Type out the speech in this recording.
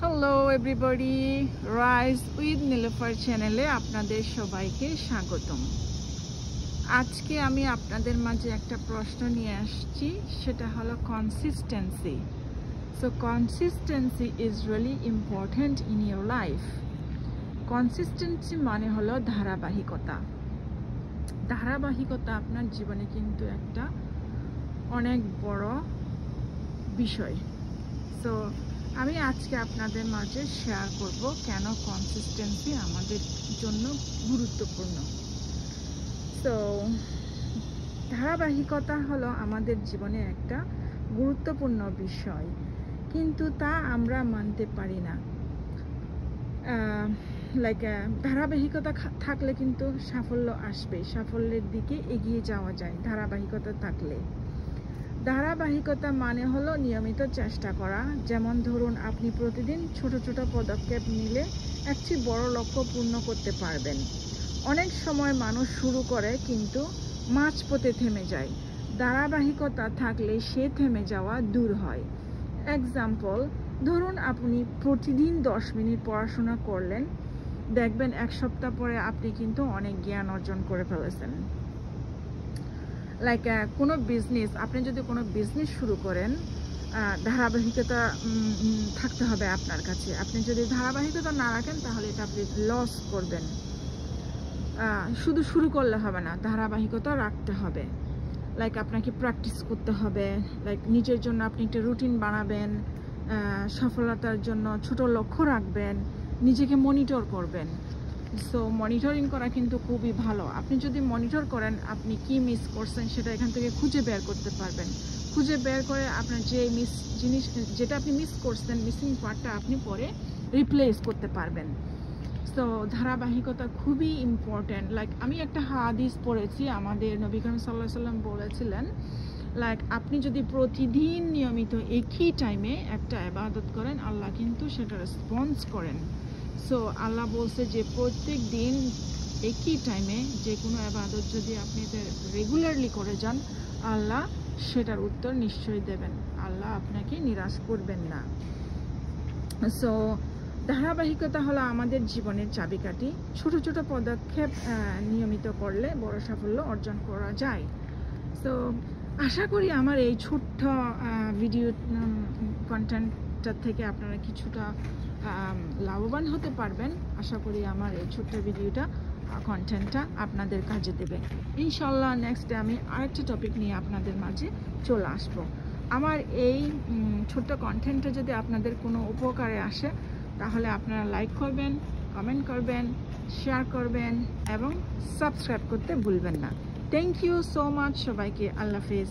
Hello everybody, rise with Nilofar চ্যানেলে আপনাদের সবাইকে স্বাগতম। আজকে আমি আপনাদের মাঝে একটা প্রশ্ন নিয়ে আসছি, সেটা হলো consistency. So consistency is really important in your life. Consistency মানে হলো ধারাবাহিকতা। ধারাবাহিকতা আপনার জীবনে কিন্তু একটা অনেক বড় বিষয়। সো আমি আজকে আপনাদের মাঝে শেয়ার করব কেন কনসিস্টেন্সি আমাদের জন্য গুরুত্বপূর্ণ। তো ধারাবাহিকতা হলো আমাদের জীবনে একটা গুরুত্বপূর্ণ বিষয়, কিন্তু তা আমরা মানতে পারি না। ধারাবাহিকতা থাকলে কিন্তু সাফল্য আসবে, সাফল্যের দিকে এগিয়ে যাওয়া যায় ধারাবাহিকতা থাকলে। ধারাবাহিকতা মানে হলো নিয়মিত চেষ্টা করা। যেমন ধরুন, আপনি প্রতিদিন ছোট ছোট পদক্ষেপ নিলে একটি বড় লক্ষ্য পূর্ণ করতে পারবেন। অনেক সময় মানুষ শুরু করে কিন্তু মাঝপথে থেমে যায়। ধারাবাহিকতা থাকলে সে থেমে যাওয়া দূর হয়। এক্সাম্পল, ধরুন আপনি প্রতিদিন 10 মিনিট পড়াশোনা করলেন, দেখবেন এক সপ্তাহ পরে আপনি কিন্তু অনেক জ্ঞান অর্জন করে ফেলেছেন। কোনো বিজনেস, আপনি যদি কোনো বিজনেস শুরু করেন, ধারাবাহিকতা থাকতে হবে আপনার কাছে। আপনি যদি ধারাবাহিকতা না রাখেন তাহলে এটা আপনি লস করবেন। শুধু শুরু করলে হবে না, ধারাবাহিকতা রাখতে হবে। আপনাকে প্র্যাকটিস করতে হবে। নিজের জন্য আপনি একটা রুটিন বানাবেন, সফলতার জন্য ছোট লক্ষ্য রাখবেন, নিজেকে মনিটর করবেন। সো মনিটরিং করা কিন্তু খুবই ভালো। আপনি যদি মনিটর করেন, আপনি কি মিস করছেন সেটা এখান থেকে খুঁজে বের করতে পারবেন। খুঁজে বের করে আপনার যে যেটা আপনি মিস করছেন, মিসিং পার্টটা আপনি পরে রিপ্লেস করতে পারবেন। সো ধারাবাহিকতা খুবই ইম্পর্ট্যান্ট। আমি একটা হাদিস পড়েছি, আমাদের নবী করিম সাল্লাল্লাহু আলাইহি ওয়াসাল্লাম বলেছিলেন, আপনি যদি প্রতিদিন নিয়মিত একই টাইমে একটা ইবাদত করেন, আল্লাহ কিন্তু সেটা রেসপন্স করেন। সো আল্লাহ বলছে যে প্রত্যেক দিন একই টাইমে যে কোনো ইবাদত যদি আপনি রেগুলারলি করে যান, আল্লাহ সেটার উত্তর নিশ্চয়ই দেবেন। আল্লাহ আপনাকে নিরাশ করবেন না। সো ধারাবাহিকতা হলো আমাদের জীবনের চাবিকাঠি। ছোট ছোট পদক্ষেপ নিয়মিত করলে বড় সাফল্য অর্জন করা যায়। সো আশা করি আমার এই ছোট্ট ভিডিও কন্টেন্টটা থেকে আপনারা কিছুটা লাভবান হতে পারবেন। আশা করি আমার এই ছোট্ট ভিডিওটা কন্টেন্টটা আপনাদের কাজে দেবে। ইনশাল্লাহ নেক্সট ডে আমি আরেকটা টপিক নিয়ে আপনাদের মাঝে চলে আসবো। আমার এই ছোট্ট কন্টেন্টটা যদি আপনাদের কোনো উপকারে আসে, তাহলে আপনারা লাইক করবেন, কমেন্ট করবেন, শেয়ার করবেন এবং সাবস্ক্রাইব করতে ভুলবেন না। থ্যাংক ইউ সো মাচ সবাইকে। আল্লাহ হাফেজ।